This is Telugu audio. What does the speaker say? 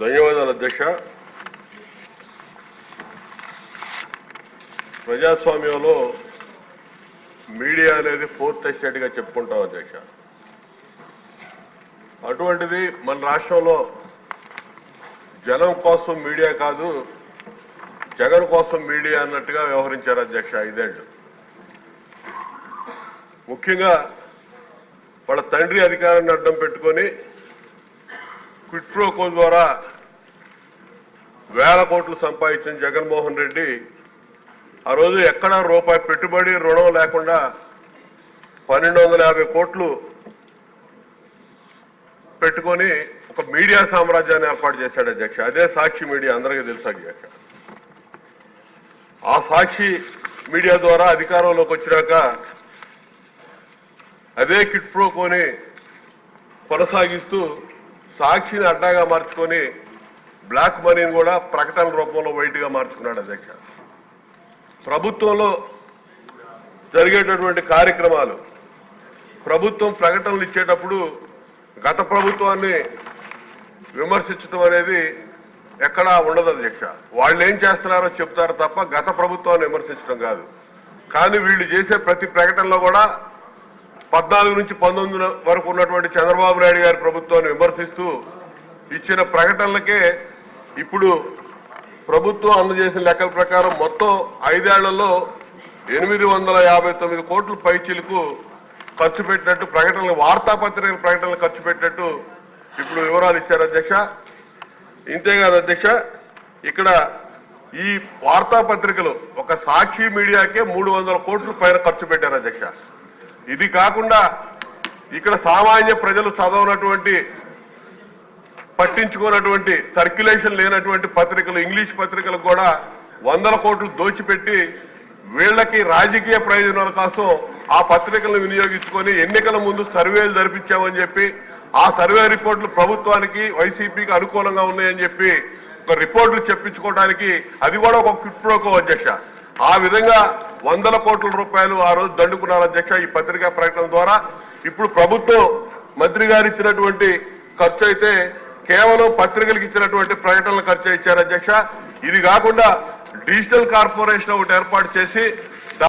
ధన్యవాదాలు అధ్యక్ష. ప్రజాస్వామ్యంలో మీడియా అనేది ఫోర్త్ ఎస్టేట్ గా చెప్పుకుంటాం అధ్యక్ష. అటువంటిది మన రాష్ట్రంలో జనం కోసం మీడియా కాదు, జగన్ కోసం మీడియా అన్నట్టుగా వ్యవహరించారు అధ్యక్ష 5 ఏళ్ళు. ముఖ్యంగా వాళ్ళ తండ్రి అధికారాన్ని అడ్డం పెట్టుకొని క్విట్ ప్రో కో ద్వారా వేల కోట్లు సంపాదించిన జగన్మోహన్ రెడ్డి ఆ రోజు ఎక్కడా రూపాయి పెట్టుబడి రుణం లేకుండా 1250 కోట్లు పెట్టుకొని ఒక మీడియా సామ్రాజ్యాన్ని ఏర్పాటు చేశాడు అధ్యక్ష. అదే సాక్షి మీడియా, అందరికీ తెలుసు అధ్యక్ష. ఆ సాక్షి మీడియా ద్వారా అధికారంలోకి వచ్చినాక అదే కిట్ ప్రో కోని కొనసాగిస్తూ సాక్షిని అడ్డాగా మార్చుకొని బ్లాక్ మనీని కూడా ప్రకటనల రూపంలో వైట్గా మార్చుకున్నాడు అధ్యక్ష. ప్రభుత్వంలో జరిగేటటువంటి కార్యక్రమాలు, ప్రభుత్వం ప్రకటనలు ఇచ్చేటప్పుడు గత ప్రభుత్వాన్ని విమర్శించడం అనేది ఎక్కడా ఉండదు అధ్యక్ష. వాళ్ళు ఏం చేస్తున్నారో చెప్తారు తప్ప గత ప్రభుత్వాన్ని విమర్శించడం కాదు. కానీ వీళ్ళు చేసే ప్రతి ప్రకటనలో కూడా 14 నుంచి 19 వరకు ఉన్నటువంటి చంద్రబాబు నాయుడు గారి ప్రభుత్వాన్ని విమర్శిస్తూ ఇచ్చిన ప్రకటనలకే ఇప్పుడు ప్రభుత్వం అందజేసిన లెక్కల ప్రకారం మొత్తం 5 ఏళ్లలో 859 కోట్ల పైచీలకు ఖర్చు పెట్టినట్టు ప్రకటనలు, వార్తాపత్రికల ప్రకటనలు ఖర్చు పెట్టినట్టు ఇప్పుడు వివరాలు ఇచ్చారు అధ్యక్ష. ఇంతేకాదు అధ్యక్ష, ఇక్కడ ఈ వార్తాపత్రికలు ఒక సాక్షి మీడియాకే 300 కోట్ల పైన ఖర్చు పెట్టారు అధ్యక్ష. ఇది కాకుండా ఇక్కడ సామాన్య ప్రజలు చదవనటువంటి, పట్టించుకున్నటువంటి, సర్క్యులేషన్ లేనటువంటి పత్రికలు, ఇంగ్లీష్ పత్రికలకు కూడా 100 కోట్లు దోచిపెట్టి వీళ్ళకి రాజకీయ ప్రయోజనాల కోసం ఆ పత్రికలను వినియోగించుకొని ఎన్నికల ముందు సర్వేలు జరిపించామని చెప్పి ఆ సర్వే రిపోర్టులు ప్రభుత్వానికి, వైసీపీకి అనుకూలంగా ఉన్నాయని చెప్పి ఒక రిపోర్టులు చెప్పించుకోవడానికి అది కూడా ఒక క్విట్ ప్రో కో అధ్యక్ష. ఆ విధంగా 100 కోట్ల రూపాయలు ఆ రోజు దండుకున్నారు అధ్యక్ష ఈ పత్రికా ప్రకటన ద్వారా. ఇప్పుడు ప్రభుత్వం మంత్రి గారు ఇచ్చినటువంటి ఖర్చు అయితే కేవలం పత్రికలకు ఇచ్చినటువంటి ప్రకటనలు ఖర్చు ఇచ్చారు అధ్యక్ష. ఇది కాకుండా డిజిటల్ కార్పొరేషన్ ఒకటి ఏర్పాటు చేసి